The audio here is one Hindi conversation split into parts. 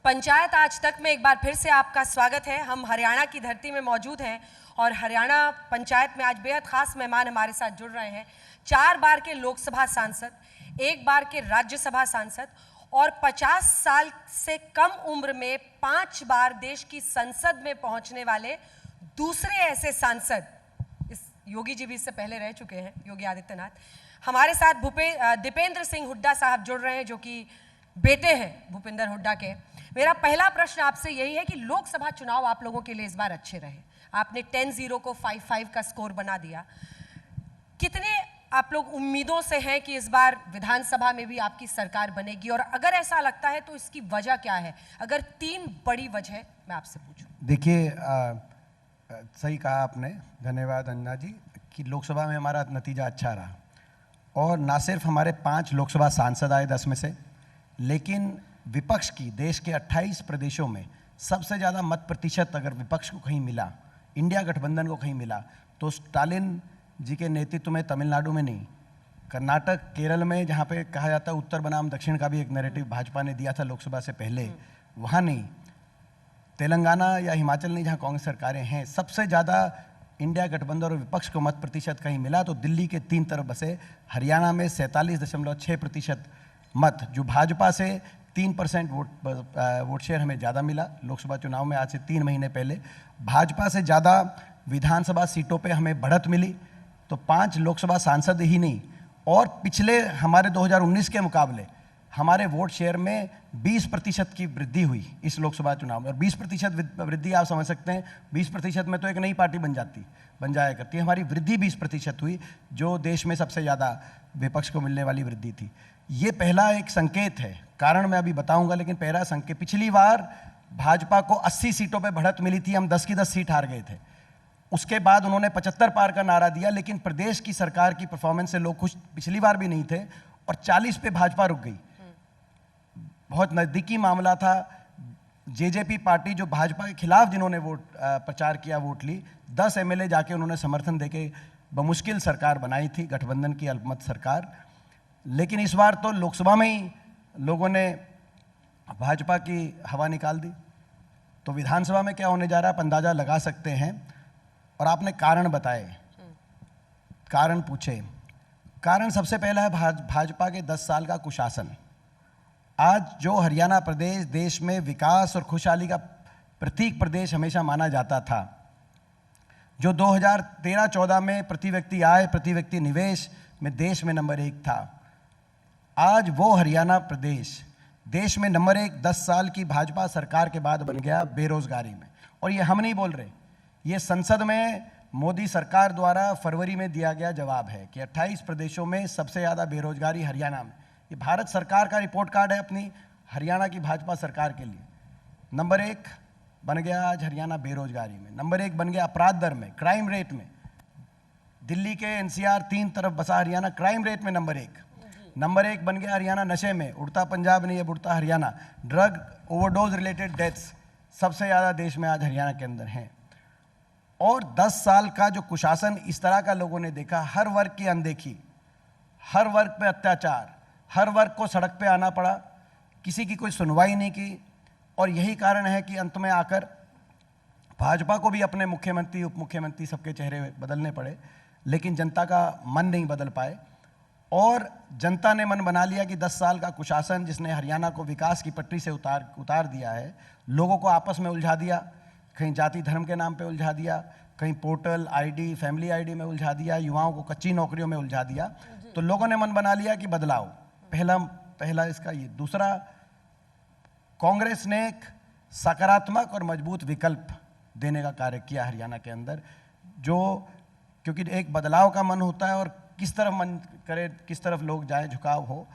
पंचायत आज तक में एक बार फिर से आपका स्वागत है। हम हरियाणा की धरती में मौजूद हैं और हरियाणा पंचायत में आज बेहद खास मेहमान हमारे साथ जुड़ रहे हैं। 4 बार के लोकसभा सांसद, 1 बार के राज्यसभा सांसद और 50 साल से कम उम्र में 5 बार देश की संसद में पहुंचने वाले दूसरे ऐसे सांसद, इस योगी जी भी इससे पहले रह चुके हैं, योगी आदित्यनाथ। हमारे साथ दीपेंद्र सिंह हुड्डा साहब जुड़ रहे हैं, जो कि बेटे हैं भूपेंद्र हुड्डा के। मेरा पहला प्रश्न आपसे यही है कि लोकसभा चुनाव आप लोगों के लिए इस बार अच्छे रहे। आपने 10-0 को 5-5 का स्कोर बना दिया। कितने आप लोग उम्मीदों से हैं कि इस बार विधानसभा में भी आपकी सरकार बनेगी, और अगर ऐसा लगता है तो इसकी वजह क्या है? अगर 3 बड़ी वजह मैं आपसे पूछूं। देखिए, सही कहा आपने, धन्यवाद अन्ना जी, कि लोकसभा में हमारा नतीजा अच्छा रहा और ना सिर्फ हमारे 5 लोकसभा सांसद आए 10 में से, लेकिन विपक्ष की देश के 28 प्रदेशों में सबसे ज़्यादा मत प्रतिशत अगर विपक्ष को कहीं मिला, इंडिया गठबंधन को कहीं मिला, तो स्टालिन जी के नेतृत्व में तमिलनाडु में नहीं, कर्नाटक, केरल में, जहाँ पे कहा जाता है उत्तर बनाम दक्षिण का भी एक नैरेटिव भाजपा ने दिया था लोकसभा से पहले, वहाँ नहीं, तेलंगाना या हिमाचल नहीं, जहाँ कांग्रेस सरकारें हैं, सबसे ज़्यादा इंडिया गठबंधन और विपक्ष को मत प्रतिशत कहीं मिला तो दिल्ली के 3 तरफ बसे। हरियाणा में 47.6% मत, जो भाजपा से 3% वोट शेयर हमें ज़्यादा मिला लोकसभा चुनाव में। आज से 3 महीने पहले भाजपा से ज़्यादा विधानसभा सीटों पे हमें बढ़त मिली, तो 5 लोकसभा सांसद ही नहीं, और पिछले हमारे 2019 के मुकाबले हमारे वोट शेयर में 20% की वृद्धि हुई इस लोकसभा चुनाव में। और 20% वृद्धि आप समझ सकते हैं, 20% में तो एक नई पार्टी बन जाया करती है। हमारी वृद्धि 20% हुई, जो देश में सबसे ज़्यादा विपक्ष को मिलने वाली वृद्धि थी। ये पहला एक संकेत है, कारण मैं अभी बताऊंगा, लेकिन पहला संकेत, पिछली बार भाजपा को 80 सीटों पे बढ़त मिली थी, हम 10 की 10 सीट हार गए थे। उसके बाद उन्होंने 75 पार का नारा दिया, लेकिन प्रदेश की सरकार की परफॉर्मेंस से लोग खुश पिछली बार भी नहीं थे और 40 पे भाजपा रुक गई। बहुत नज़दीकी मामला था। जेजेपी पार्टी, जो भाजपा के खिलाफ जिन्होंने वोट प्रचार किया, वोट ली, 10 एमएलए जाके उन्होंने समर्थन देके बमुश्किल सरकार बनाई थी, गठबंधन की अल्पमत सरकार। लेकिन इस बार तो लोकसभा में ही लोगों ने भाजपा की हवा निकाल दी, तो विधानसभा में क्या होने जा रहा है आप अंदाजा लगा सकते हैं। और आपने कारण बताए, कारण पूछे। कारण सबसे पहला है भाजपा के 10 साल का कुशासन। आज जो हरियाणा प्रदेश देश में विकास और खुशहाली का प्रतीक प्रदेश हमेशा माना जाता था, जो 2013-14 में प्रति व्यक्ति आय, प्रति व्यक्ति निवेश में देश में नंबर 1 था, आज वो हरियाणा प्रदेश देश में नंबर 1 10 साल की भाजपा सरकार के बाद बन गया बेरोजगारी में। और ये हम नहीं बोल रहे, ये संसद में मोदी सरकार द्वारा फरवरी में दिया गया जवाब है कि 28 प्रदेशों में सबसे ज़्यादा बेरोजगारी हरियाणा में। ये भारत सरकार का रिपोर्ट कार्ड है अपनी हरियाणा की भाजपा सरकार के लिए। नंबर 1 बन गया आज हरियाणा बेरोजगारी में, नंबर 1 बन गया अपराध दर में, क्राइम रेट में। दिल्ली के एनसीआर 3 तरफ बसा हरियाणा क्राइम रेट में नंबर 1। नंबर 1 बन गया हरियाणा नशे में, उड़ता पंजाब नहीं, अब उड़ता Haryana. Drug overdose related deaths सबसे ज़्यादा देश में आज हरियाणा के अंदर हैं। और 10 साल का जो कुशासन इस तरह का लोगों ने देखा, हर वर्ग की अनदेखी, हर वर्ग पे अत्याचार, हर वर्ग को सड़क पे आना पड़ा, किसी की कोई सुनवाई नहीं की। और यही कारण है कि अंत में आकर भाजपा को भी अपने मुख्यमंत्री, उप मुख्यमंत्री, सबके चेहरे बदलने पड़े, लेकिन जनता का मन नहीं बदल पाए। और जनता ने मन बना लिया कि 10 साल का कुशासन, जिसने हरियाणा को विकास की पटरी से उतार दिया है, लोगों को आपस में उलझा दिया, कहीं जाति धर्म के नाम पे उलझा दिया, कहीं पोर्टल आईडी, फैमिली आईडी में उलझा दिया, युवाओं को कच्ची नौकरियों में उलझा दिया। तो लोगों ने मन बना लिया कि बदलाव, पहला इसका ये। दूसरा, कांग्रेस ने एक सकारात्मक और मजबूत विकल्प देने का कार्य किया हरियाणा के अंदर, जो क्योंकि एक बदलाव का मन होता है और किस तरफ मन करे, किस तरफ लोग जाए, झुकाव हो।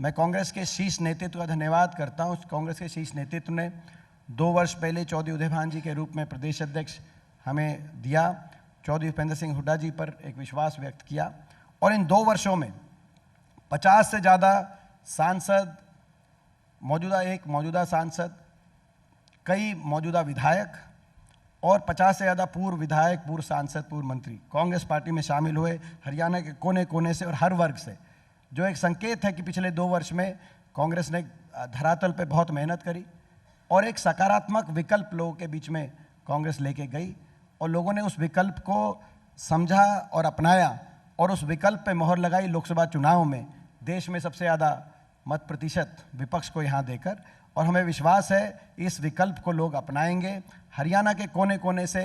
मैं कांग्रेस के शीर्ष नेतृत्व का धन्यवाद करता हूँ। कांग्रेस के शीर्ष नेतृत्व ने 2 वर्ष पहले चौधरी उदयभान जी के रूप में प्रदेश अध्यक्ष हमें दिया, चौधरी भूपेंद्र सिंह हुड्डा जी पर एक विश्वास व्यक्त किया, और इन 2 वर्षों में 50 से ज़्यादा सांसद, मौजूदा सांसद, कई मौजूदा विधायक और 50 से ज़्यादा पूर्व विधायक, पूर्व सांसद, पूर्व मंत्री कांग्रेस पार्टी में शामिल हुए, हरियाणा के कोने कोने से और हर वर्ग से, जो एक संकेत है कि पिछले 2 वर्ष में कांग्रेस ने धरातल पे बहुत मेहनत करी, और एक सकारात्मक विकल्प लोगों के बीच में कांग्रेस लेके गई और लोगों ने उस विकल्प को समझा और अपनाया और उस विकल्प पे मोहर लगाई लोकसभा चुनाव में देश में सबसे ज़्यादा मत प्रतिशत विपक्ष को यहाँ देकर। और हमें विश्वास है इस विकल्प को लोग अपनाएंगे। हरियाणा के कोने कोने से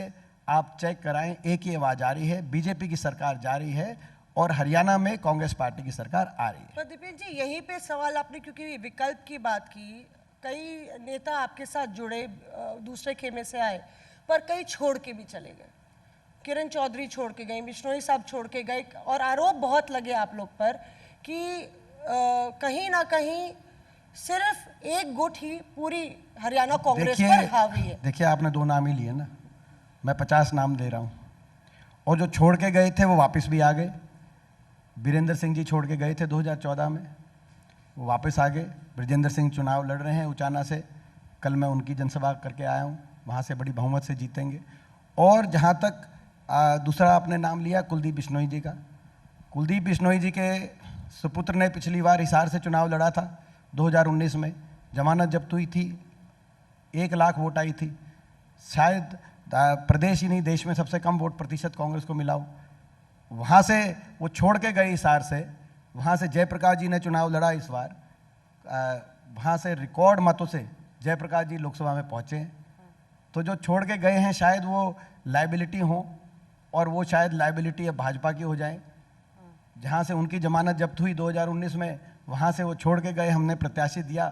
आप चेक कराएं, एक ही आवाज़ आ रही है, बीजेपी की सरकार जा रही है और हरियाणा में कांग्रेस पार्टी की सरकार आ रही है। पर दीपेन जी, यहीं पे सवाल आपने क्योंकि विकल्प की बात की, कई नेता आपके साथ जुड़े, दूसरे खेमे से आए, पर कई छोड़ के भी चले गए। किरण चौधरी छोड़ के गए, बिश्नोई साहब छोड़ के गए, और आरोप बहुत लगे आप लोग पर कि कहीं ना कहीं सिर्फ एक गुट ही पूरी हरियाणा कांग्रेस पर हावी है। देखिए, आपने 2 नाम ही लिए ना, मैं 50 नाम दे रहा हूँ। और जो छोड़ के गए थे वो वापस भी आ गए। वीरेंद्र सिंह जी छोड़ के गए थे 2014 में, वो वापस आ गए। ब्रजेंद्र सिंह चुनाव लड़ रहे हैं उचाना से, कल मैं उनकी जनसभा करके आया हूँ, वहाँ से बड़ी बहुमत से जीतेंगे। और जहाँ तक दूसरा आपने नाम लिया कुलदीप बिश्नोई जी का, कुलदीप बिश्नोई जी के सुपुत्र ने पिछली बार हिसार से चुनाव लड़ा था 2019 में, जमानत जब्त हुई थी, 1 लाख वोट आई थी, शायद प्रदेश ही नहीं देश में सबसे कम वोट प्रतिशत कांग्रेस को मिला हो। वहाँ से वो छोड़ के गए हिसार से, वहाँ से जयप्रकाश जी ने चुनाव लड़ा इस बार, वहाँ से रिकॉर्ड मतों से जयप्रकाश जी लोकसभा में पहुँचे हैं। तो जो छोड़ के गए हैं शायद वो लाइबिलिटी हो, और वो शायद लाइबिलिटी अब भाजपा की हो जाए। जहाँ से उनकी जमानत जब्त हुई 2019 में, वहाँ से वो छोड़ के गए, हमने प्रत्याशी दिया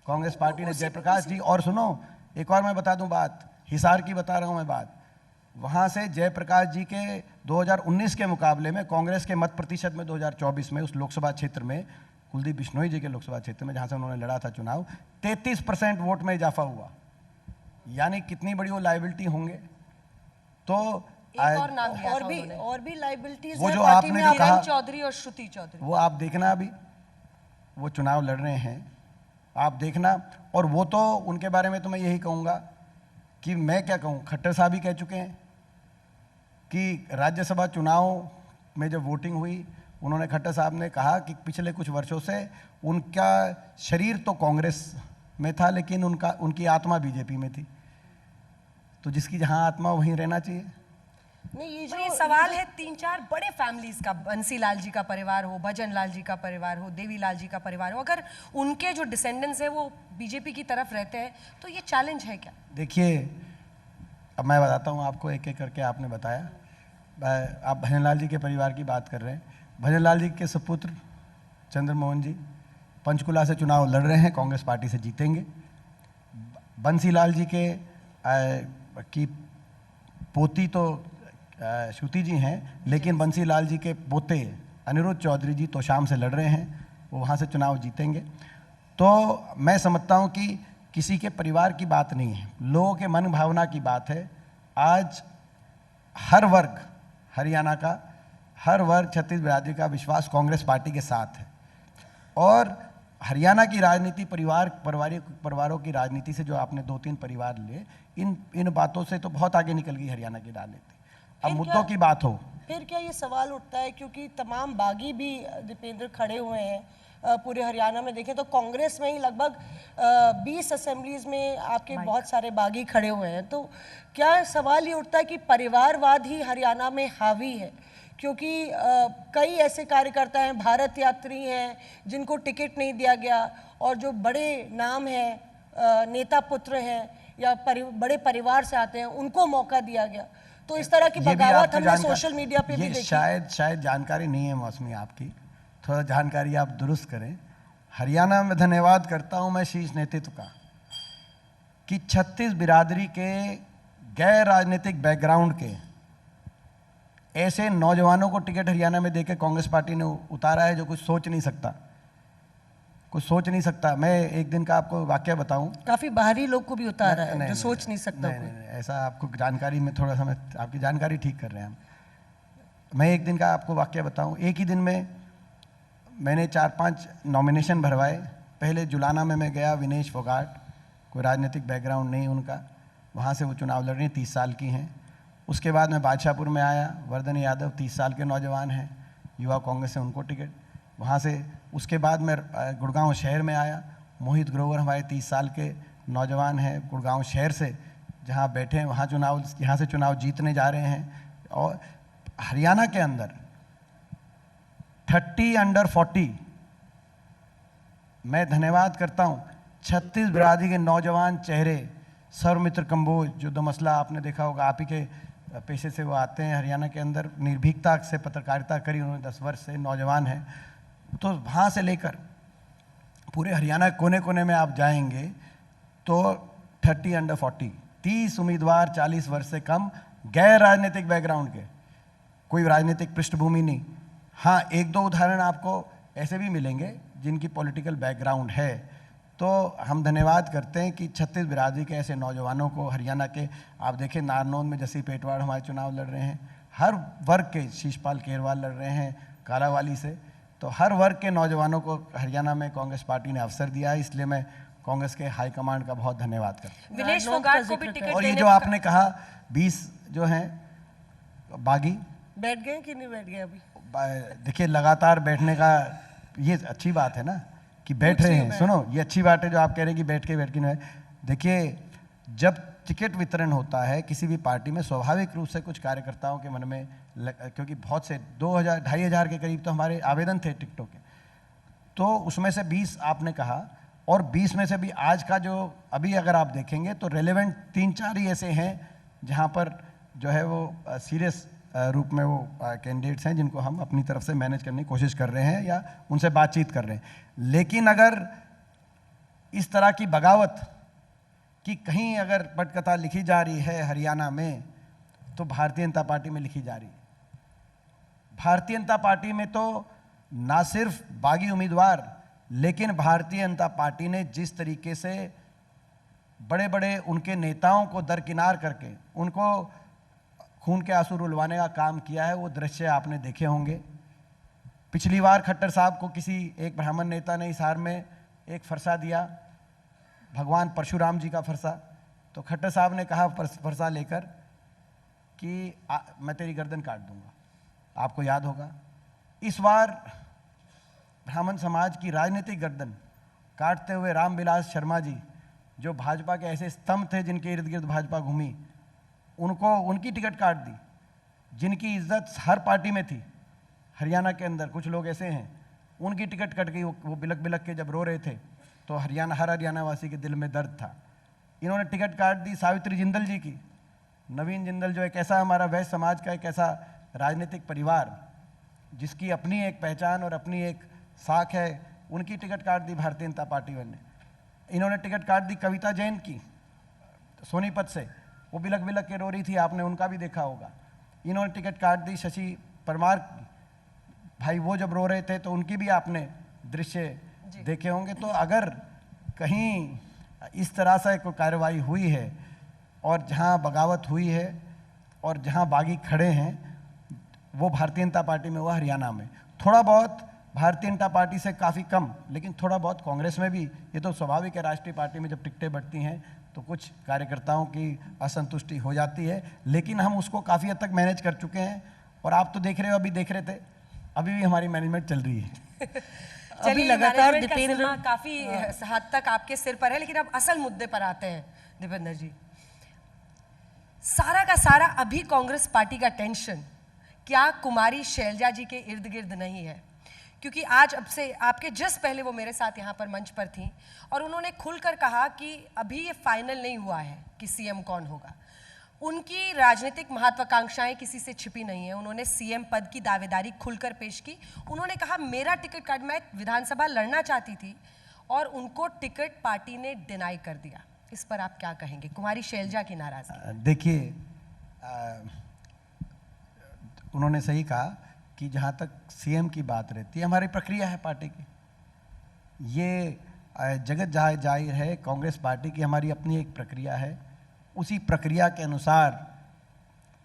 कांग्रेस पार्टी ने जयप्रकाश जी। और सुनो, एक और मैं बता दूं बात, हिसार की बता रहा हूँ मैं बात, वहाँ से जयप्रकाश जी के 2019 के मुकाबले में कांग्रेस के मत प्रतिशत में 2024 में उस लोकसभा क्षेत्र में, कुलदीप बिश्नोई जी के लोकसभा क्षेत्र में जहाँ से उन्होंने लड़ा था चुनाव, 33% वोट में इजाफा हुआ। यानी कितनी बड़ी वो लाइबिलिटी होंगे। तो एक और नाम लिया था और भी लाइबिलिटीज वो जो आपने जो कहा, चौधरी और श्रुति चौधरी, वो आप देखना, अभी वो चुनाव लड़ रहे हैं, आप देखना। और वो तो उनके बारे में तो मैं यही कहूँगा कि मैं क्या कहूँ, खट्टर साहब ही कह चुके हैं कि राज्यसभा चुनाव में जब वोटिंग हुई, उन्होंने, खट्टर साहब ने कहा कि पिछले कुछ वर्षों से उनका शरीर तो कांग्रेस में था लेकिन उनकी आत्मा बीजेपी में थी। तो जिसकी जहाँ आत्मा वहीं रहना चाहिए। नहीं, ये सवाल है 3-4 बड़े फैमिलीज का, बंसी लाल जी का परिवार हो, भजन लाल जी का परिवार हो, देवी लाल जी का परिवार हो, अगर उनके जो डिसेंडेंट्स हैं वो बीजेपी की तरफ रहते हैं तो ये चैलेंज है क्या? देखिए, अब मैं बताता हूँ आपको, एक एक करके आपने बताया। आप भजन लाल जी के परिवार की बात कर रहे हैं। भजन लाल जी के सुपुत्र चंद्रमोहन जी पंचकुला से चुनाव लड़ रहे हैं, कांग्रेस पार्टी से जीतेंगे। बंसी लाल जी के की पोती तो श्रुति जी हैं, लेकिन बंसी लाल जी के पोते अनिरुद्ध चौधरी जी तोशाम से लड़ रहे हैं, वो वहाँ से चुनाव जीतेंगे। तो मैं समझता हूँ कि किसी के परिवार की बात नहीं है, लोगों के मन भावना की बात है। आज हर वर्ग हरियाणा का, हर वर्ग छत्तीस बिरादरी का विश्वास कांग्रेस पार्टी के साथ है। और हरियाणा की राजनीति, परिवारों की राजनीति से, जो आपने 2-3 परिवार लिए, इन बातों से तो बहुत आगे निकल गई हरियाणा की राजनीति। अब मुद्दों की बात हो, फिर क्या ये सवाल उठता है, क्योंकि तमाम बागी भी दीपेंद्र खड़े हुए हैं पूरे हरियाणा में, देखें तो कांग्रेस में ही लगभग 20 असेंबलीज में आपके बहुत सारे बागी खड़े हुए हैं। तो क्या सवाल ये उठता है कि परिवारवाद ही हरियाणा में हावी है? क्योंकि कई ऐसे कार्यकर्ता हैं, भारत यात्री हैं, जिनको टिकट नहीं दिया गया, और जो बड़े नाम हैं, नेता पुत्र हैं या बड़े परिवार से आते हैं, उनको मौका दिया गया। तो इस तरह की बगावत हमने सोशल मीडिया पे भी देखी। शायद जानकारी नहीं है मौसमी आपकी, थोड़ा जानकारी आप दुरुस्त करें। हरियाणा में धन्यवाद करता हूं मैं शीर्ष नेतृत्व का कि 36 बिरादरी के गैर राजनीतिक बैकग्राउंड के ऐसे नौजवानों को टिकट हरियाणा में देकर कांग्रेस पार्टी ने उतारा है जो कुछ सोच नहीं सकता। मैं एक दिन का आपको वाकया बताऊं। काफी बाहरी लोग को भी उतारा है जो सोच नहीं सकता। नहीं, ऐसा आपको जानकारी में थोड़ा सा मैं आपकी जानकारी ठीक कर रहे हैं हम। मैं एक दिन का आपको वाकया बताऊं। एक ही दिन में मैंने 4-5 नॉमिनेशन भरवाए। पहले जुलाना में मैं गया, विनेश फोगाट, कोई राजनीतिक बैकग्राउंड नहीं उनका, वहाँ से वो चुनाव लड़ रही, 30 साल की हैं। उसके बाद मैं बादशाहपुर में आया, वर्धन यादव 30 साल के नौजवान हैं, युवा कांग्रेस से उनको टिकट, वहाँ से। उसके बाद मैं गुड़गांव शहर में आया, मोहित ग्रोवर हमारे 30 साल के नौजवान हैं गुड़गांव शहर से, जहां बैठे हैं वहां यहाँ से चुनाव जीतने जा रहे हैं। और हरियाणा के अंदर 30 अंडर 40, मैं धन्यवाद करता हूं छत्तीस बिरादरी के नौजवान चेहरे, सर्वमित्र कंबोज, जो दो मसला आपने देखा होगा, आप ही के पेशे से वो आते हैं हरियाणा के अंदर, निर्भीकता से पत्रकारिता करी उन्होंने, 10 वर्ष से नौजवान हैं। तो वहाँ से लेकर पूरे हरियाणा कोने कोने में आप जाएंगे तो 30 अंडर 40, 30 उम्मीदवार 40 वर्ष से कम, गैर राजनीतिक बैकग्राउंड के, कोई राजनीतिक पृष्ठभूमि नहीं। हाँ, एक दो उदाहरण आपको ऐसे भी मिलेंगे जिनकी पॉलिटिकल बैकग्राउंड है। तो हम धन्यवाद करते हैं कि छत्तीस बिरादरी के ऐसे नौजवानों को हरियाणा के, आप देखें नारनौंद में जसी पेटवाड़ हमारे चुनाव लड़ रहे हैं, हर वर्ग के, शीशपाल केरवाल लड़ रहे हैं कालावाली से, तो हर वर्ग के नौजवानों को हरियाणा में कांग्रेस पार्टी ने अवसर दिया है, इसलिए मैं कांग्रेस के हाईकमांड का बहुत धन्यवाद करता हूँ। विनेश फोगाट को भी टिकट और ये देने जो आपने कहा 20 जो हैं बागी, बैठ गए कि नहीं बैठ गए अभी? देखिए लगातार बैठने का ये अच्छी बात है ना कि बैठ रहे हैं। सुनो, ये अच्छी बात है जो आप कह रहे हैं कि बैठ के नहीं। देखिए, जब टिकट वितरण होता है किसी भी पार्टी में, स्वाभाविक रूप से कुछ कार्यकर्ताओं के मन में क्योंकि बहुत से 2000 2500 के करीब तो हमारे आवेदन थे टिकटों के, तो उसमें से 20 आपने कहा, और 20 में से भी आज का जो अभी अगर आप देखेंगे तो रेलेवेंट 3-4 ही ऐसे हैं जहाँ पर जो है वो सीरियस रूप में वो कैंडिडेट्स हैं जिनको हम अपनी तरफ से मैनेज करने की कोशिश कर रहे हैं या उनसे बातचीत कर रहे हैं। लेकिन अगर इस तरह की बगावत कि कहीं अगर पटकथा लिखी जा रही है हरियाणा में, तो भारतीय जनता पार्टी में लिखी जा रही है। भारतीय जनता पार्टी में तो ना सिर्फ बागी उम्मीदवार, लेकिन भारतीय जनता पार्टी ने जिस तरीके से बड़े बड़े उनके नेताओं को दरकिनार करके उनको खून के आंसू रुलवाने का काम किया है, वो दृश्य आपने देखे होंगे। पिछली बार खट्टर साहब को किसी एक ब्राह्मण नेता ने हिसार में एक फरसा दिया, भगवान परशुराम जी का फरसा, तो खट्टर साहब ने कहा फरसा लेकर कि मैं तेरी गर्दन काट दूंगा, आपको याद होगा। इस बार ब्राह्मण समाज की राजनीतिक गर्दन काटते हुए रामविलास शर्मा जी, जो भाजपा के ऐसे स्तंभ थे जिनके इर्द गिर्द भाजपा घूमी, उनको उनकी टिकट काट दी। जिनकी इज्जत हर पार्टी में थी हरियाणा के अंदर, कुछ लोग ऐसे हैं उनकी टिकट कट गई। वो बिलक बिलक के जब रो रहे थे तो हर हरियाणा वासी के दिल में दर्द था। इन्होंने टिकट काट दी सावित्री जिंदल जी की। नवीन जिंदल जो एक ऐसा हमारा वैश्य समाज का एक ऐसा राजनीतिक परिवार जिसकी अपनी एक पहचान और अपनी एक साख है, उनकी टिकट काट दी भारतीय जनता पार्टी वाले ने। इन्होंने टिकट काट दी कविता जैन की सोनीपत से, वो बिलक बिलक के रो रही थी, आपने उनका भी देखा होगा। इन्होंने टिकट काट दी शशि परमार की, भाई वो जब रो रहे थे तो उनकी भी आपने दृश्य देखे होंगे। तो अगर कहीं इस तरह से कोई कार्रवाई हुई है और जहां बगावत हुई है और जहां बागी खड़े हैं, वो भारतीय जनता पार्टी में हुआ हरियाणा में। थोड़ा बहुत भारतीय जनता पार्टी से काफ़ी कम, लेकिन थोड़ा बहुत कांग्रेस में भी, ये तो स्वाभाविक है, राष्ट्रीय पार्टी में जब टिकटें बढ़ती हैं तो कुछ कार्यकर्ताओं की असंतुष्टि हो जाती है, लेकिन हम उसको काफ़ी हद तक मैनेज कर चुके हैं। और आप तो देख रहे हो, अभी देख रहे थे, अभी भी हमारी मैनेजमेंट चल रही है। अभी लगातार दीपेंद्र काफी हद तक आपके सिर पर है, लेकिन अब असल मुद्दे पर आते हैं दीपेंद्र जी। सारा का सारा अभी कांग्रेस पार्टी का टेंशन क्या कुमारी शैलजा जी के इर्द गिर्द नहीं है? क्योंकि आज अब से आपके जस्ट पहले वो मेरे साथ यहाँ पर मंच पर थी और उन्होंने खुलकर कहा कि अभी ये फाइनल नहीं हुआ है कि सीएम कौन होगा। उनकी राजनीतिक महत्वाकांक्षाएं किसी से छिपी नहीं है। उन्होंने सीएम पद की दावेदारी खुलकर पेश की। उन्होंने कहा मेरा टिकट काट, मैं विधानसभा लड़ना चाहती थी और उनको टिकट पार्टी ने डिनाई कर दिया। इस पर आप क्या कहेंगे, कुमारी शैलजा की नाराजगी? देखिए, उन्होंने सही कहा कि जहाँ तक सीएम की बात रहती है, हमारी प्रक्रिया है पार्टी की, ये जगत जाहिर है कांग्रेस पार्टी की हमारी अपनी एक प्रक्रिया है। उसी प्रक्रिया के अनुसार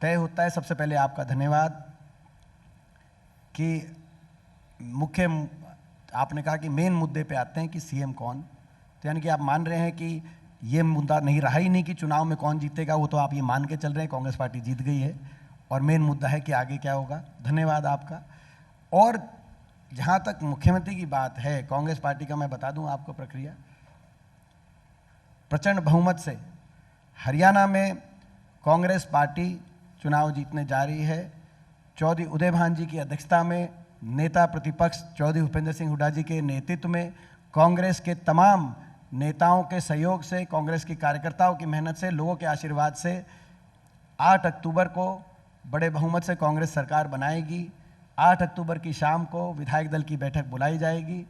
तय होता है। सबसे पहले आपका धन्यवाद कि मुख्य, आपने कहा कि मेन मुद्दे पे आते हैं कि सीएम कौन, तो यानी कि आप मान रहे हैं कि ये मुद्दा नहीं रहा ही नहीं कि चुनाव में कौन जीतेगा, वो तो आप ये मान के चल रहे हैं कांग्रेस पार्टी जीत गई है और मेन मुद्दा है कि आगे क्या होगा। धन्यवाद आपका। और जहाँ तक मुख्यमंत्री की बात है कांग्रेस पार्टी का, मैं बता दूं आपको प्रक्रिया, प्रचंड बहुमत से हरियाणा में कांग्रेस पार्टी चुनाव जीतने जा रही है। चौधरी उदय भान जी की अध्यक्षता में नेता प्रतिपक्ष चौधरी भूपेंद्र सिंह हुड्डा जी के नेतृत्व में कांग्रेस के तमाम नेताओं के सहयोग से, कांग्रेस के कार्यकर्ताओं की मेहनत से, लोगों के आशीर्वाद से 8 अक्टूबर को बड़े बहुमत से कांग्रेस सरकार बनाएगी। 8 अक्टूबर की शाम को विधायक दल की बैठक बुलाई जाएगी।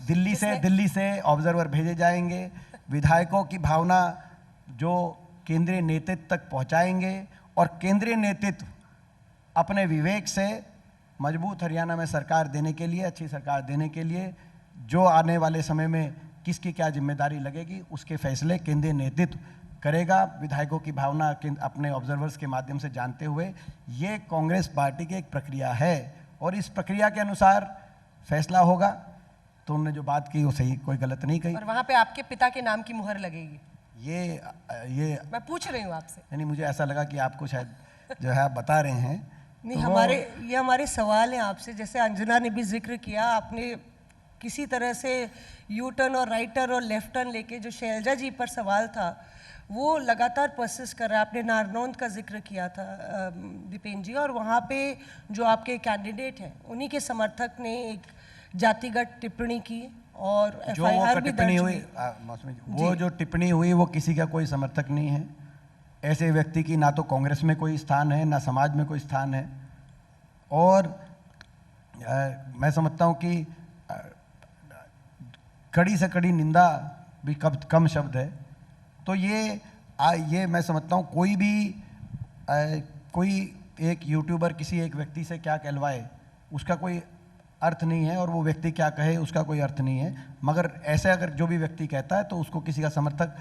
दिल्ली से ऑब्जर्वर भेजे जाएंगे। विधायकों की भावना जो केंद्रीय नेतृत्व तक पहुंचाएंगे और केंद्रीय नेतृत्व अपने विवेक से मजबूत हरियाणा में सरकार देने के लिए, अच्छी सरकार देने के लिए, जो आने वाले समय में किसकी क्या जिम्मेदारी लगेगी उसके फैसले केंद्रीय नेतृत्व करेगा। विधायकों की भावना अपने ऑब्जर्वर्स के माध्यम से जानते हुए ये कांग्रेस पार्टी की एक प्रक्रिया है और इस प्रक्रिया के अनुसार फैसला होगा। तो उन्होंने जो बात की वो सही, कोई गलत नहीं कही। और वहां पे आपके पिता के नाम की मुहर लगेगी। ये मैं पूछ रही हूँ आपसे। यानी मुझे ऐसा लगा कि आपको शायद जो है आप बता रहे हैं। नहीं, हमारे सवाल हैं आपसे। जैसे अंजना ने भी जिक्र किया, आपने किसी तरह से यू टर्न और राइट टर्न और लेफ्ट टर्न लेके जो शैलजा जी पर सवाल था वो लगातार परसिस्ट कर रहा है। आपने नारनौंद का जिक्र किया था दीपेन जी, और वहाँ पे जो आपके कैंडिडेट हैं उन्हीं के समर्थक ने एक जातिगत टिप्पणी की और एफआईआर भी दर्ज हुई। वो जो टिप्पणी हुई वो किसी का कोई समर्थक नहीं है। ऐसे व्यक्ति की ना तो कांग्रेस में कोई स्थान है, ना समाज में कोई स्थान है। और मैं समझता हूँ कि कड़ी से कड़ी निंदा भी कम शब्द है। तो ये मैं समझता हूँ कोई एक यूट्यूबर किसी एक व्यक्ति से क्या कहलवाए उसका कोई अर्थ नहीं है, और वो व्यक्ति क्या कहे उसका कोई अर्थ नहीं है। मगर ऐसे अगर जो भी व्यक्ति कहता है तो उसको किसी का समर्थक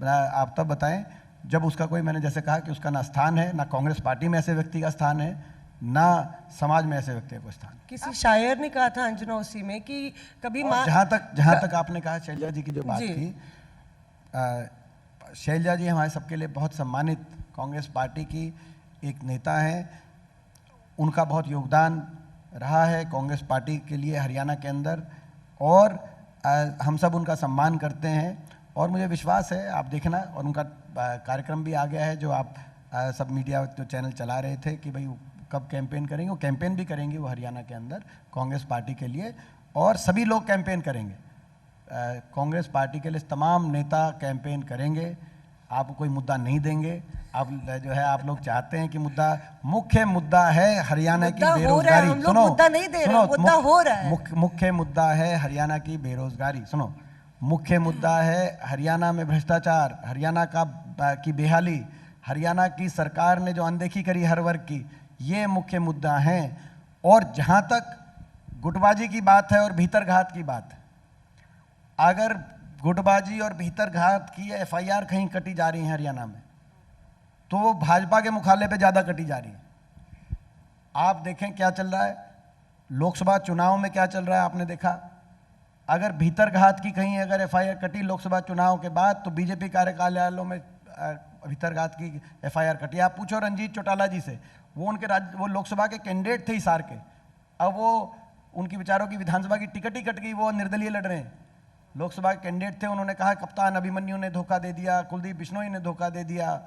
आप तब बताएं जब उसका कोई, मैंने जैसे कहा कि उसका ना स्थान है, ना कांग्रेस पार्टी में ऐसे व्यक्ति का स्थान है, ना समाज में ऐसे व्यक्ति का स्थान। किसी शायर ने कहा था अंजना उसी में कि कभी जहाँ तक आपने कहा शैलजा जी की जो बात थी, शैलजा जी हमारे सबके लिए बहुत सम्मानित कांग्रेस पार्टी की एक नेता हैं। उनका बहुत योगदान रहा है कांग्रेस पार्टी के लिए हरियाणा के अंदर, और हम सब उनका सम्मान करते हैं। और मुझे विश्वास है, आप देखना, और उनका कार्यक्रम भी आ गया है जो आप सब मीडिया जो चैनल चला रहे थे कि भाई कब कैंपेन करेंगे। वो कैंपेन भी करेंगे वो हरियाणा के अंदर कांग्रेस पार्टी के लिए, और सभी लोग कैंपेन करेंगे कांग्रेस पार्टी के लिए। तमाम नेता कैंपेन करेंगे। आपको कोई मुद्दा नहीं देंगे। आप जो है आप लोग चाहते हैं कि मुख्य मुद्दा है हरियाणा की बेरोजगारी। सुनो, मुद्दा नहीं दे रहे, मुद्दा हो रहा है। मुख्य मुद्दा है हरियाणा की बेरोजगारी। सुनो, मुख्य मुद्दा है हरियाणा में भ्रष्टाचार, हरियाणा की बेहाली, हरियाणा की सरकार ने जो अनदेखी करी हर वर्ग की, ये मुख्य मुद्दा हैं। और जहाँ तक गुटबाजी की बात है और भीतरघात की बात है, अगर गुटबाजी और भीतरघात की एफआईआर कहीं कटी जा रही है हरियाणा में, तो वो भाजपा के मुकाबले पे ज़्यादा कटी जा रही है। आप देखें क्या चल रहा है लोकसभा चुनाव में, क्या चल रहा है आपने देखा। अगर भीतरघात की कहीं अगर एफआईआर कटी लोकसभा चुनाव के बाद, तो बीजेपी कार्यालयों में भीतरघात की एफआईआर कटी। आप पूछो रंजीत चौटाला जी से, वो लोकसभा के कैंडिडेट थे हिसार के, अब वो उनकी विचारों की विधानसभा की टिकट ही कट गई, वो निर्दलीय लड़ रहे हैं। लोकसभा के कैंडिडेट थे, उन्होंने कहा कप्तान अभिमन्यु ने धोखा दे दिया, कुलदीप बिश्नोई ने धोखा दे दिया,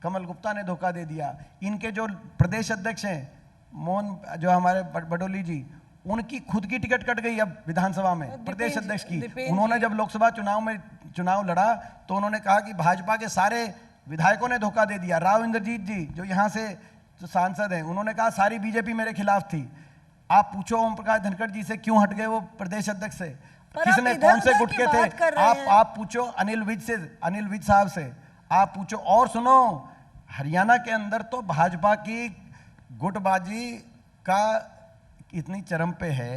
कमल गुप्ता ने धोखा दे दिया। इनके जो प्रदेश अध्यक्ष हैं मोहन जो हमारे बडोली जी, उनकी खुद की टिकट कट गई अब विधानसभा में प्रदेश अध्यक्ष की। उन्होंने जब लोकसभा चुनाव लड़ा तो उन्होंने कहा कि भाजपा के सारे विधायकों ने धोखा दे दिया। राव इंद्रजीत जी जो यहाँ से जो सांसद हैं, उन्होंने कहा सारी बीजेपी मेरे खिलाफ थी। आप पूछो ओम प्रकाश धनखड़ जी से क्यों हट गए वो प्रदेश अध्यक्ष से, किसने कौन से गुटके थे। आप पूछो अनिल विज साहब से, आप पूछो। और सुनो, हरियाणा के अंदर तो भाजपा की गुटबाजी का इतनी चरम पे है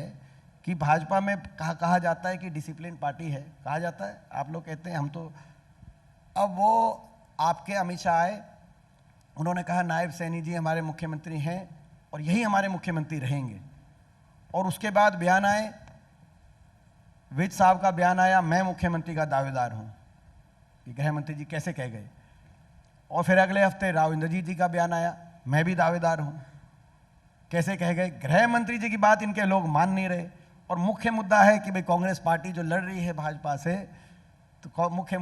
कि भाजपा में कहा जाता है कि डिसिप्लिन पार्टी है, कहा जाता है। आप लोग कहते हैं हम तो, अब वो आपके अमित शाह आए, उन्होंने कहा नायब सैनी जी हमारे मुख्यमंत्री हैं और यही हमारे मुख्यमंत्री रहेंगे। और उसके बाद बयान आए, विज साहब का बयान आया, मैं मुख्यमंत्री का दावेदार हूं। ये गृह मंत्री जी कैसे कह गए। और फिर अगले हफ्ते राव इंद्रजीत जी का बयान आया, मैं भी दावेदार हूं। कैसे कह गए। गृह मंत्री जी की बात इनके लोग मान नहीं रहे। और मुख्य मुद्दा है कि भाई कांग्रेस पार्टी जो लड़ रही है भाजपा से, तो मुख्य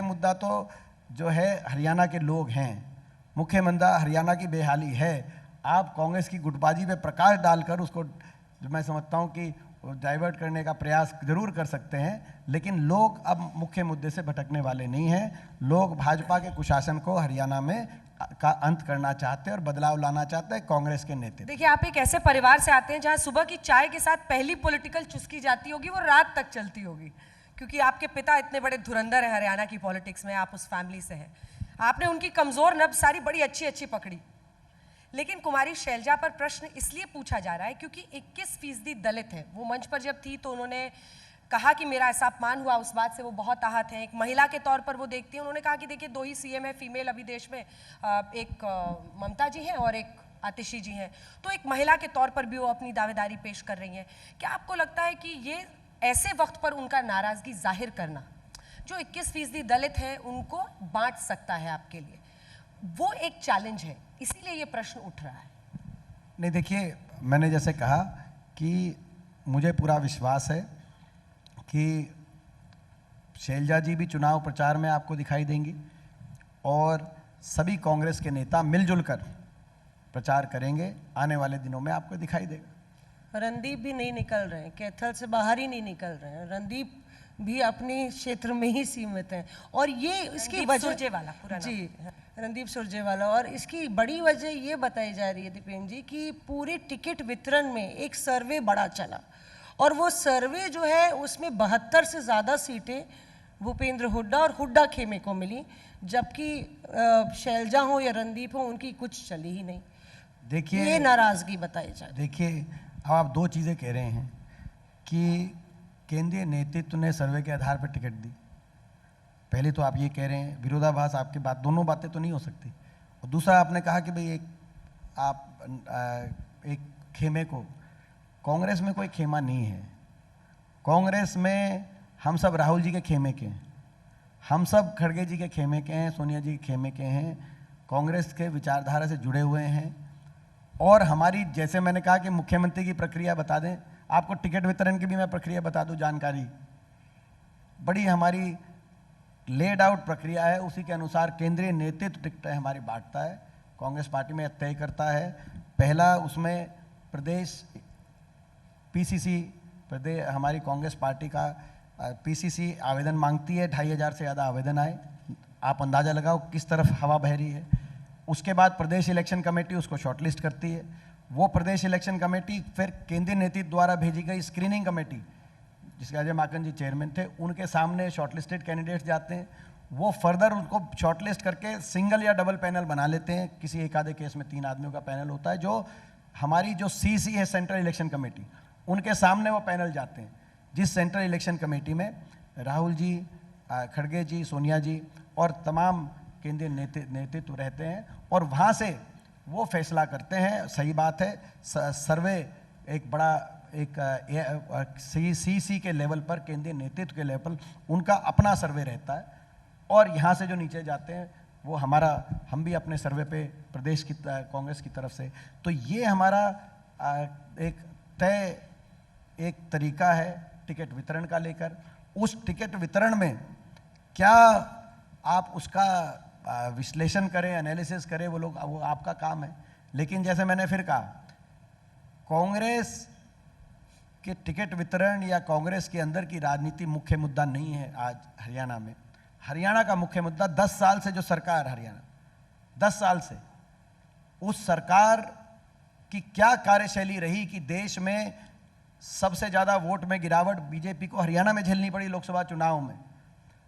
मुद्दा तो जो है हरियाणा के लोग हैं। मुख्य मुद्दा हरियाणा की बेहाली है। आप कांग्रेस की गुटबाजी पे प्रकाश डालकर उसको, जो मैं समझता हूँ कि डाइवर्ट करने का प्रयास जरूर कर सकते हैं, लेकिन लोग अब मुख्य मुद्दे से भटकने वाले नहीं हैं। लोग भाजपा के कुशासन को हरियाणा में का अंत करना चाहते हैं और बदलाव लाना चाहते हैं कांग्रेस के नेतृत्व। देखिए, आप एक ऐसे परिवार से आते हैं जहां सुबह की चाय के साथ पहली पॉलिटिकल चुस्की जाती होगी वो रात तक चलती होगी, क्योंकि आपके पिता इतने बड़े धुरंधर है हरियाणा की पॉलिटिक्स में, आप उस फैमिली से हैं। आपने उनकी कमजोर नब्ज सारी बड़ी अच्छी अच्छी पकड़ी। लेकिन कुमारी शैलजा पर प्रश्न इसलिए पूछा जा रहा है क्योंकि 21% दलित है। वो मंच पर जब थी तो उन्होंने कहा कि मेरा ऐसा अपमान हुआ, उस बात से वो बहुत आहत हैं। एक महिला के तौर पर वो देखती हैं। उन्होंने कहा कि देखिए 2 ही सीएम है फीमेल अभी देश में, एक ममता जी हैं और एक आतिशी जी हैं, तो एक महिला के तौर पर भी वो अपनी दावेदारी पेश कर रही हैं। क्या आपको लगता है कि ये ऐसे वक्त पर उनका नाराजगी जाहिर करना जो 21% दलित हैं उनको बांट सकता है आपके लिए, वो एक चैलेंज है, इसीलिए ये प्रश्न उठ रहा है? नहीं, देखिए, मैंने जैसे कहा कि मुझे पूरा विश्वास है कि शैलजा जी भी चुनाव प्रचार में आपको दिखाई देंगी और सभी कांग्रेस के नेता मिलजुल कर प्रचार करेंगे। आने वाले दिनों में आपको दिखाई देगा। रणदीप भी नहीं निकल रहे हैं, कैथल से बाहर ही नहीं निकल रहे हैं। रणदीप भी अपने क्षेत्र में ही सीमित हैं और ये इसकी वजह सुरजेवाला पूरा नाम। जी, रणदीप सुरजेवाला। और इसकी बड़ी वजह ये बताई जा रही है दीपेंद्र जी कि पूरे टिकट वितरण में एक सर्वे बड़ा चला और वो सर्वे जो है उसमें 72 से ज़्यादा सीटें भूपेंद्र हुड्डा और हुड्डा खेमे को मिली, जबकि शैलजा हो या रणदीप हो उनकी कुछ चली ही नहीं। देखिए, ये नाराजगी बताई जा रही है। देखिए, अब आप 2 चीज़ें कह रहे हैं कि केंद्रीय नेतृत्व ने सर्वे के आधार पर टिकट दी। पहले तो आप ये कह रहे हैं, विरोधाभास आपकी बात, दोनों बातें तो नहीं हो सकती। और दूसरा आपने कहा कि भाई एक खेमे को, कांग्रेस में कोई खेमा नहीं है। कांग्रेस में हम सब राहुल जी के खेमे के हैं, हम सब खड़गे जी के खेमे के हैं, सोनिया जी के खेमे के हैं, कांग्रेस के विचारधारा से जुड़े हुए हैं। और हमारी, जैसे मैंने कहा कि मुख्यमंत्री की प्रक्रिया बता दें, आपको टिकट वितरण की भी मैं प्रक्रिया बता दूं, जानकारी बड़ी हमारी लेड आउट प्रक्रिया है। उसी के अनुसार केंद्रीय नेतृत्व टिकटें हमारी बांटता है, कांग्रेस पार्टी में तय करता है। पहला उसमें प्रदेश पीसीसी, प्रदेश हमारी कांग्रेस पार्टी का पीसीसी आवेदन मांगती है। 2500 से ज़्यादा आवेदन आए, आप अंदाज़ा लगाओ किस तरफ हवा बह रही है। उसके बाद प्रदेश इलेक्शन कमेटी उसको शॉर्टलिस्ट करती है। वो प्रदेश इलेक्शन कमेटी फिर केंद्रीय नेतृत्व द्वारा भेजी गई स्क्रीनिंग कमेटी, जिसके अजय माकन जी चेयरमैन थे, उनके सामने शॉर्टलिस्टेड कैंडिडेट्स जाते हैं। वो फर्दर उनको शॉर्टलिस्ट करके सिंगल या डबल पैनल बना लेते हैं। किसी एक आधे केस में 3 आदमियों का पैनल होता है। जो हमारी जो सीसी है, सेंट्रल इलेक्शन कमेटी, उनके सामने वो पैनल जाते हैं, जिस सेंट्रल इलेक्शन कमेटी में राहुल जी, खड़गे जी, सोनिया जी और तमाम केंद्रीय नेतृत्व रहते हैं। और वहाँ से वो फैसला करते हैं। सही बात है, सर्वे एक बड़ा एक सीसी के लेवल पर, केंद्रीय नेतृत्व के लेवल, उनका अपना सर्वे रहता है। और यहाँ से जो नीचे जाते हैं वो हम भी अपने सर्वे पे प्रदेश की कांग्रेस की तरफ से, तो ये हमारा एक तय एक तरीका है टिकट वितरण का लेकर। उस टिकट वितरण में क्या आप उसका विश्लेषण करें, एनालिसिस करें, वो आपका काम है। लेकिन जैसे मैंने फिर कहा, कांग्रेस के टिकट वितरण या कांग्रेस के अंदर की राजनीति मुख्य मुद्दा नहीं है आज हरियाणा में। हरियाणा का मुख्य मुद्दा 10 साल से जो सरकार हरियाणा, 10 साल से उस सरकार की क्या कार्यशैली रही कि देश में सबसे ज़्यादा वोट में गिरावट बीजेपी को हरियाणा में झेलनी पड़ी लोकसभा चुनाव में।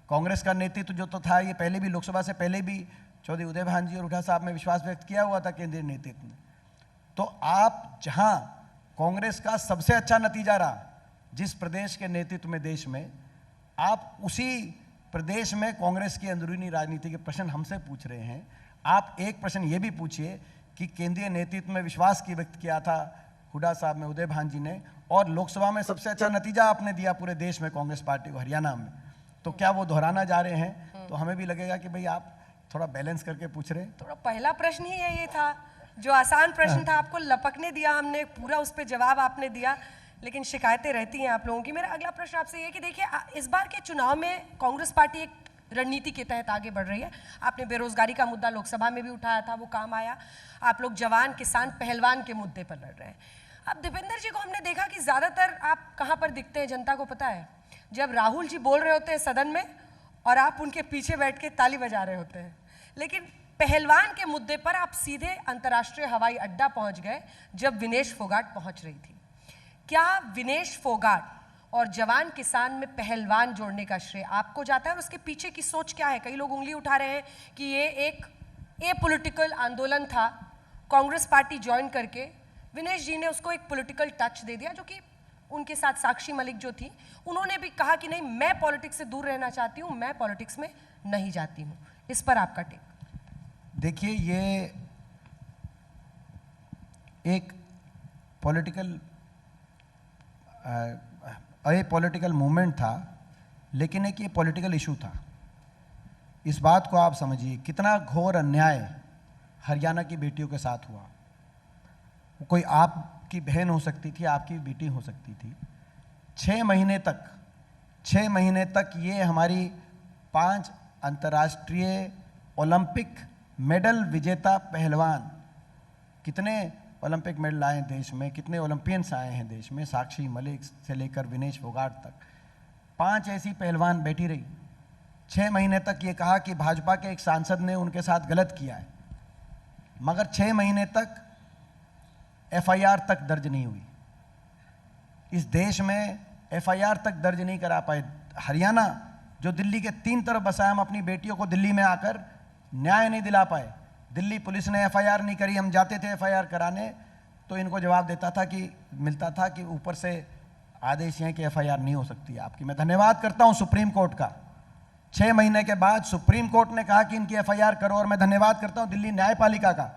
कांग्रेस का नेतृत्व जो तो था, ये पहले भी लोकसभा से पहले भी चौधरी उदय भान जी और हुड्डा साहब में विश्वास व्यक्त किया हुआ था केंद्रीय नेतृत्व ने। तो आप जहां कांग्रेस का सबसे अच्छा नतीजा रहा जिस प्रदेश के नेतृत्व में देश में, आप उसी प्रदेश में कांग्रेस की अंदरूनी राजनीति के प्रश्न हमसे पूछ रहे हैं। आप एक प्रश्न ये भी पूछिए कि केंद्रीय नेतृत्व में विश्वास की व्यक्त किया था हुड्डा साहब में, उदय भान जी ने, और लोकसभा में सबसे अच्छा नतीजा आपने दिया पूरे देश में कांग्रेस पार्टी को हरियाणा में, तो क्या वो दोहराना जा रहे हैं? तो हमें भी लगेगा कि भाई आप थोड़ा बैलेंस करके पूछ रहे हैं। थोड़ा पहला प्रश्न ही ये था, जो आसान प्रश्न था, आपको लपकने दिया हमने, पूरा उस पर जवाब आपने दिया। लेकिन शिकायतें रहती हैं आप लोगों की। मेरा अगला प्रश्न आपसे ये है कि देखिए इस बार के चुनाव में कांग्रेस पार्टी एक रणनीति के तहत आगे बढ़ रही है। आपने बेरोजगारी का मुद्दा लोकसभा में भी उठाया था, वो काम आया। आप लोग जवान किसान पहलवान के मुद्दे पर लड़ रहे हैं। अब दीपेंद्र जी को हमने देखा कि ज़्यादातर आप कहाँ पर दिखते हैं जनता को पता है, जब राहुल जी बोल रहे होते हैं सदन में और आप उनके पीछे बैठ के ताली बजा रहे होते हैं। लेकिन पहलवान के मुद्दे पर आप सीधे अंतर्राष्ट्रीय हवाई अड्डा पहुंच गए जब विनेश फोगाट पहुंच रही थी। क्या विनेश फोगाट और जवान किसान में पहलवान जोड़ने का श्रेय आपको जाता है, और उसके पीछे की सोच क्या है? कई लोग उंगली उठा रहे हैं कि ये एक पॉलिटिकल आंदोलन था, कांग्रेस पार्टी ज्वाइन करके विनेश जी ने उसको एक पॉलिटिकल टच दे दिया, जो कि उनके साथ साक्षी मलिक जो थी उन्होंने भी कहा कि नहीं, मैं पॉलिटिक्स से दूर रहना चाहती हूँ, मैं पॉलिटिक्स में नहीं जाती हूँ। इस पर आपका टेक? देखिए, ये एक पॉलिटिकल पॉलिटिकल मूवमेंट था, लेकिन एक ये पॉलिटिकल इशू था। इस बात को आप समझिए, कितना घोर अन्याय हरियाणा की बेटियों के साथ हुआ। कोई आपकी बहन हो सकती थी, आपकी बेटी हो सकती थी। 6 महीने तक ये हमारी 5 अंतर्राष्ट्रीय ओलंपिक मेडल विजेता पहलवान, कितने ओलंपिक मेडल आए हैं देश में, कितने ओलंपियंस आए हैं देश में, साक्षी मलिक से लेकर विनेश फोगाट तक, 5 ऐसी पहलवान बैठी रही। 6 महीने तक ये कहा कि भाजपा के एक सांसद ने उनके साथ गलत किया है, मगर 6 महीने तक FIR तक दर्ज नहीं हुई। इस देश में FIR तक दर्ज नहीं करा पाए। हरियाणा जो दिल्ली के 3 तरफ बसा है, हम अपनी बेटियों को दिल्ली में आकर न्याय नहीं दिला पाए। दिल्ली पुलिस ने FIR नहीं करी। हम जाते थे FIR कराने तो इनको जवाब मिलता था कि ऊपर से आदेश है कि FIR नहीं हो सकती आपकी। मैं धन्यवाद करता हूं सुप्रीम कोर्ट का। 6 महीने के बाद सुप्रीम कोर्ट ने कहा कि इनकी FIR करो, और मैं धन्यवाद करता हूं दिल्ली न्यायपालिका का।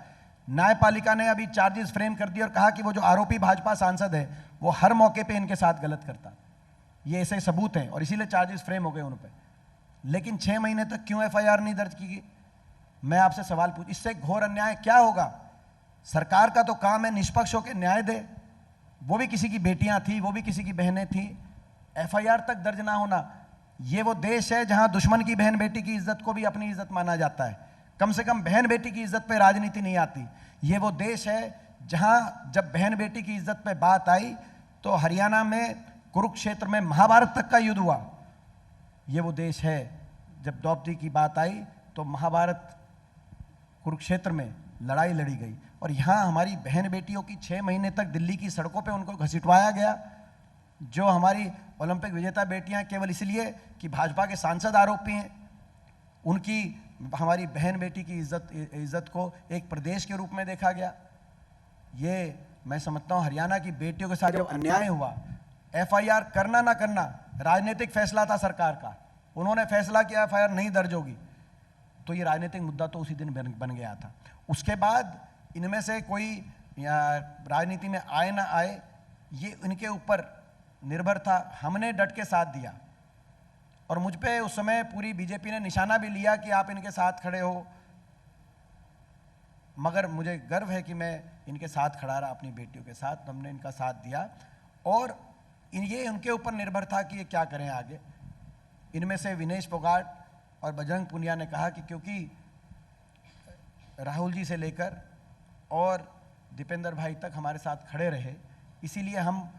न्यायपालिका ने अभी चार्जेस फ्रेम कर दिए और कहा कि वो जो आरोपी भाजपा सांसद है वो हर मौके पे इनके साथ गलत करता। ये ऐसे सबूत हैं और इसीलिए चार्जेस फ्रेम हो गए उन पर। लेकिन 6 महीने तक क्यों FIR नहीं दर्ज की गई? मैं आपसे सवाल पूछ, इससे घोर अन्याय क्या होगा? सरकार का तो काम है निष्पक्ष होकर न्याय दे। वो भी किसी की बेटियां थी, वो भी किसी की बहनें थी। FIR तक दर्ज ना होना, ये वो देश है जहां दुश्मन की बहन बेटी की इज्जत को भी अपनी इज्जत माना जाता है। कम से कम बहन बेटी की इज्जत पे राजनीति नहीं आती। ये वो देश है जहां जब बहन बेटी की इज्जत पे बात आई तो हरियाणा में कुरुक्षेत्र में महाभारत तक का युद्ध हुआ। ये वो देश है जब द्रौपदी की बात आई तो महाभारत कुरुक्षेत्र में लड़ाई लड़ी गई। और यहाँ हमारी बहन बेटियों की 6 महीने तक दिल्ली की सड़कों पे उनको घसीटवाया गया। जो हमारी ओलंपिक विजेता बेटियां केवल इसलिए कि भाजपा के सांसद आरोपी हैं, उनकी हमारी बहन बेटी की इज्जत को एक प्रदेश के रूप में देखा गया। ये मैं समझता हूँ हरियाणा की बेटियों के साथ जब अन्याय हुआ, FIR करना ना करना राजनीतिक फैसला था सरकार का। उन्होंने फैसला किया FIR नहीं दर्ज होगी, तो ये राजनीतिक मुद्दा तो उसी दिन बन गया था। उसके बाद इनमें से कोई राजनीति में आए ना आए, ये इनके ऊपर निर्भर था। हमने डट के साथ दिया और मुझ पे उस समय पूरी बीजेपी ने निशाना भी लिया कि आप इनके साथ खड़े हो, मगर मुझे गर्व है कि मैं इनके साथ खड़ा रहा अपनी बेटियों के साथ। हमने इनका साथ दिया और ये उनके ऊपर निर्भर था कि ये क्या करें आगे। इनमें से विनेश फोगाट और बजरंग पुनिया ने कहा कि क्योंकि राहुल जी से लेकर और दीपेंद्र भाई तक हमारे साथ खड़े रहे, इसीलिए हम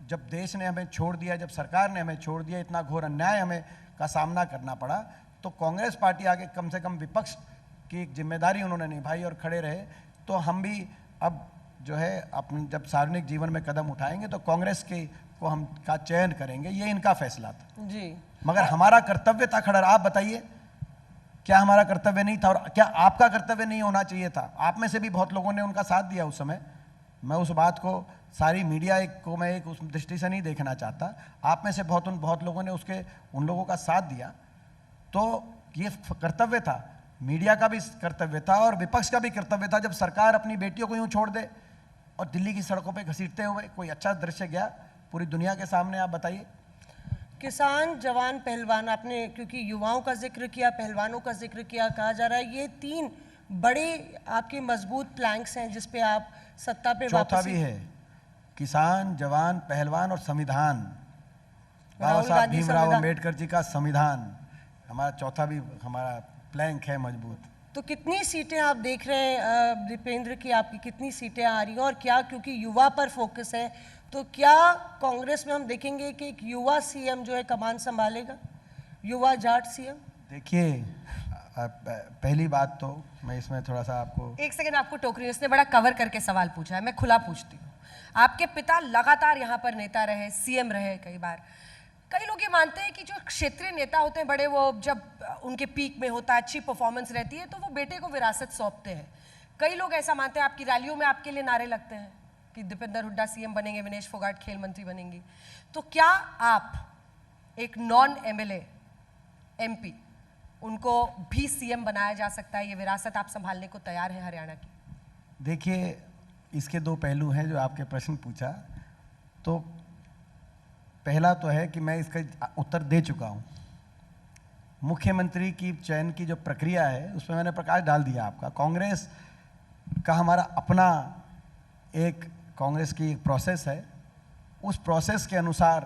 जब देश ने हमें छोड़ दिया, जब सरकार ने हमें छोड़ दिया, इतना घोर अन्याय हमें का सामना करना पड़ा, तो कांग्रेस पार्टी आगे कम से कम विपक्ष की एक जिम्मेदारी उन्होंने निभाई और खड़े रहे। तो हम भी अब जो है अपने जब सार्वजनिक जीवन में कदम उठाएंगे तो कांग्रेस के को हम का चयन करेंगे। ये इनका फैसला था जी, मगर हमारा कर्तव्य था खड़ा। आप बताइए, क्या हमारा कर्तव्य नहीं था? और क्या आपका कर्तव्य नहीं होना चाहिए था? आप में से भी बहुत लोगों ने उनका साथ दिया उस समय। मैं उस बात को सारी मीडिया को मैं एक उस दृष्टि से नहीं देखना चाहता। आप में से बहुत लोगों ने उन लोगों का साथ दिया, तो ये कर्तव्य था, मीडिया का भी कर्तव्य था और विपक्ष का भी कर्तव्य था। जब सरकार अपनी बेटियों को यूं छोड़ दे और दिल्ली की सड़कों पे घसीटते हुए, कोई अच्छा दृश्य गया पूरी दुनिया के सामने? आप बताइए। किसान, जवान, पहलवान, आपने क्योंकि युवाओं का जिक्र किया, पहलवानों का जिक्र किया, कहा जा रहा है ये 3 बड़े आपके मजबूत प्लैंक्स हैं जिस पे आप सत्ता पे चौथा वापसी। भी है, किसान, जवान, पहलवान और संविधान, बाबा राहुल साहब गांधी भीमराव संविधान। अम्बेडकर जी का संविधान, हमारा चौथा भी हमारा प्लैंक है मजबूत। तो कितनी सीटें आप देख रहे हैं दीपेंद्र की, आपकी कितनी सीटें आ रही हैं, और क्या, क्योंकि युवा पर फोकस है, तो क्या कांग्रेस में हम देखेंगे कि एक युवा सीएम जो है कमान संभालेगा, युवा जाट सीएम? देखिए, पहली बात तो मैं इसमें थोड़ा सा आपको, एक सेकंड, आपको टोकरी, इसने बड़ा कवर करके सवाल पूछा है, मैं खुला पूछती हूँ। आपके पिता लगातार यहाँ पर नेता रहे, सीएम रहे कई बार। कई लोग ये मानते हैं कि जो क्षेत्रीय नेता होते हैं बड़े, वो जब उनके पीक में होता है, अच्छी परफॉर्मेंस रहती है, तो वो बेटे को विरासत सौंपते हैं। कई लोग ऐसा मानते हैं, आपकी रैलियों में आपके लिए नारे लगते हैं कि दीपेंद्र हुड्डा सीएम बनेंगे, विनेश फोगाट खेल मंत्री बनेंगी। तो क्या आप एक नॉन एमएलए एमपी, उनको भी सीएम बनाया जा सकता है, ये विरासत आप संभालने को तैयार हैं हरियाणा की? देखिए, इसके दो पहलू हैं जो आपके प्रश्न पूछा। तो पहला तो है कि मैं इसका उत्तर दे चुका हूँ। मुख्यमंत्री की चयन की जो प्रक्रिया है उसमें मैंने प्रकाश डाल दिया आपका। कांग्रेस का हमारा अपना एक कांग्रेस की एक प्रोसेस है, उस प्रोसेस के अनुसार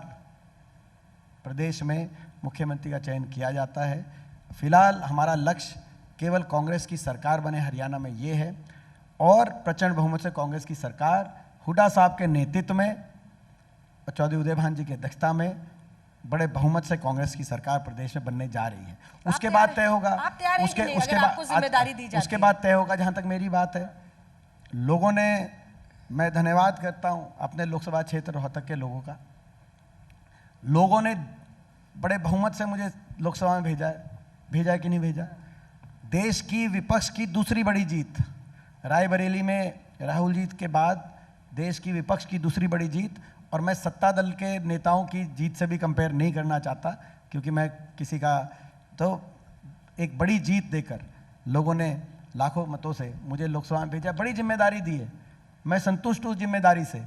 प्रदेश में मुख्यमंत्री का चयन किया जाता है। फिलहाल हमारा लक्ष्य केवल कांग्रेस की सरकार बने हरियाणा में ये है, और प्रचंड बहुमत से कांग्रेस की सरकार हुड्डा साहब के नेतृत्व में और चौधरी उदय भान जी की अध्यक्षता में बड़े बहुमत से कांग्रेस की सरकार प्रदेश में बनने जा रही है। उसके बाद तय होगा, उसके बाद तय होगा। जहां तक मेरी बात है, लोगों ने, मैं धन्यवाद करता हूं अपने लोकसभा क्षेत्र रोहतक के लोगों का। लोगों ने बड़े बहुमत से मुझे लोकसभा में भेजा है कि नहीं भेजा। देश की विपक्ष की दूसरी बड़ी जीत, रायबरेली में राहुल जी के बाद देश की विपक्ष की दूसरी बड़ी जीत, और मैं सत्ता दल के नेताओं की जीत से भी कंपेयर नहीं करना चाहता, क्योंकि मैं किसी का, तो एक बड़ी जीत देकर लोगों ने लाखों मतों से मुझे लोकसभा में भेजा, बड़ी जिम्मेदारी दी है, मैं संतुष्ट हूँ जिम्मेदारी से।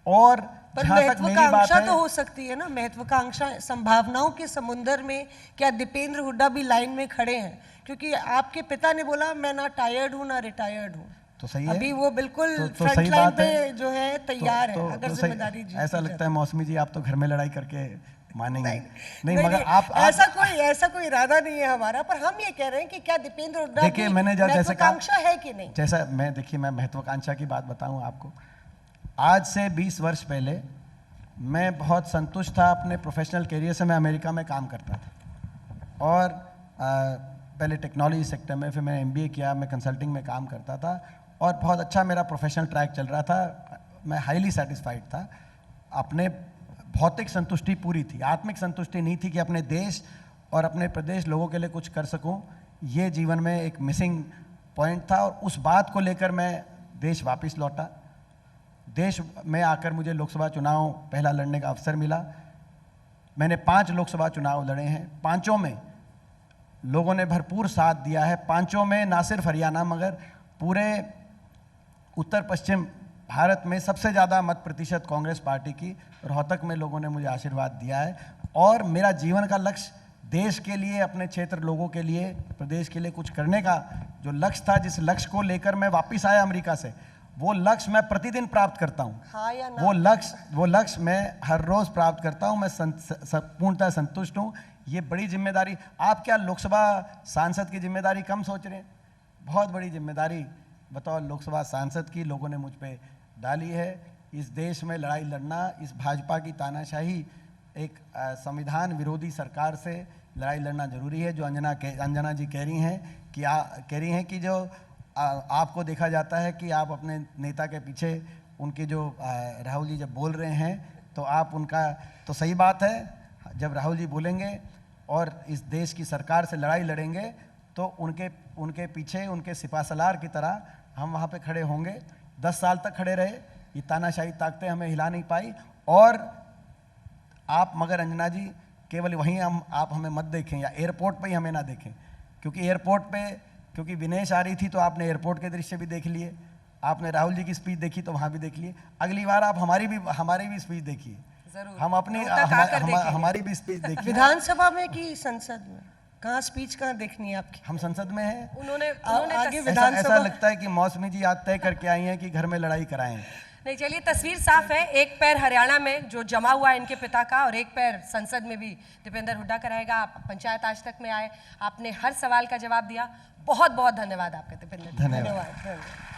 और पर महत्वाकांक्षा तो हो सकती है ना, महत्वाकांक्षा, संभावनाओं के समुंदर में क्या दीपेंद्र हुड्डा भी लाइन में खड़े हैं? क्योंकि आपके पिता ने बोला मैं ना टायर्ड हूँ ना रिटायर्ड हूँ, तो सही है, अभी वो बिल्कुल तो फ्रंट सही लाइन बात पे है, जो है तैयार है, अगर तो जिम्मेदारी ऐसा लगता है मौसमी जी आप तो घर में लड़ाई करके मानेंगे नहीं, मगर नहीं, आप ऐसा कोई इरादा नहीं है हमारा, पर हम ये कह रहे हैं कि क्या दीपेंद्र हुड्डा देखिए, मैंने जैसे कहा है कि नहीं? जैसा मैं, देखिए, मैं महत्वाकांक्षा की बात बताऊं आपको। आज से 20 वर्ष पहले मैं बहुत संतुष्ट था अपने प्रोफेशनल करियर से। मैं अमेरिका में काम करता था, और पहले टेक्नोलॉजी सेक्टर में, फिर मैंने MBA किया, मैं कंसल्टिंग में काम करता था, और बहुत अच्छा मेरा प्रोफेशनल ट्रैक चल रहा था। मैं हाईली सेटिस्फाइड था, अपने भौतिक संतुष्टि पूरी थी, आत्मिक संतुष्टि नहीं थी कि अपने देश और अपने प्रदेश लोगों के लिए कुछ कर सकूं। ये जीवन में एक मिसिंग पॉइंट था, और उस बात को लेकर मैं देश वापस लौटा। देश में आकर मुझे लोकसभा चुनाव पहला लड़ने का अवसर मिला। मैंने 5 लोकसभा चुनाव लड़े हैं, 5 में लोगों ने भरपूर साथ दिया है। 5 में ना सिर्फ हरियाणा मगर पूरे उत्तर पश्चिम भारत में सबसे ज़्यादा मत प्रतिशत कांग्रेस पार्टी की रोहतक में लोगों ने मुझे आशीर्वाद दिया है। और मेरा जीवन का लक्ष्य देश के लिए, अपने क्षेत्र लोगों के लिए, प्रदेश के लिए कुछ करने का जो लक्ष्य था, जिस लक्ष्य को लेकर मैं वापस आया अमेरिका से, वो लक्ष्य मैं प्रतिदिन प्राप्त करता हूँ। हाँ या ना? वो लक्ष्य मैं हर रोज प्राप्त करता हूँ। मैं पूर्णतः संतुष्ट हूँ। ये बड़ी जिम्मेदारी, आप क्या लोकसभा सांसद की जिम्मेदारी कम सोच रहे हैं? बहुत बड़ी जिम्मेदारी बतौर लोकसभा सांसद की लोगों ने मुझ पे डाली है। इस देश में लड़ाई लड़ना, इस भाजपा की तानाशाही, एक संविधान विरोधी सरकार से लड़ाई लड़ना जरूरी है। जो अंजना जी कह रही हैं कि जो आपको देखा जाता है कि आप अपने नेता के पीछे, उनके जो राहुल जी जब बोल रहे हैं तो आप उनका, तो सही बात है, जब राहुल जी बोलेंगे और इस देश की सरकार से लड़ाई लड़ेंगे तो उनके पीछे, उनके सिपासलार की तरह हम वहाँ पे खड़े होंगे। 10 साल तक खड़े रहे, ये तानाशाही ताकतें हमें हिला नहीं पाई। और आप, मगर अंजना जी, केवल वहीं आप हमें मत देखें या एयरपोर्ट पे ही हमें ना देखें, क्योंकि एयरपोर्ट पे, क्योंकि विनेश आ रही थी तो आपने एयरपोर्ट के दृश्य भी देख लिए, आपने राहुल जी की स्पीच देखी तो वहाँ भी देख लिए। अगली बार आप हमारी भी स्पीच देखिए, हम अपनी हमारी भी स्पीच देखिए। विधानसभा में कि संसद में? कहाँ स्पीच कहाँ देखनी है आपकी? हम संसद में हैं। उन्होंने आगे ऐसा लगता है कि मौसमी जी आज तय करके आई हैं कि घर में लड़ाई कराएं। नहीं, चलिए तस्वीर साफ है। एक पैर हरियाणा में जो जमा हुआ है इनके पिता का, और एक पैर संसद में भी दीपेंद्र हुड्डा का रहेगा। आप पंचायत आज तक में आए, आपने हर सवाल का जवाब दिया। बहुत बहुत धन्यवाद आपका दीपेंद्र। धन्यवाद। धन्यवाद।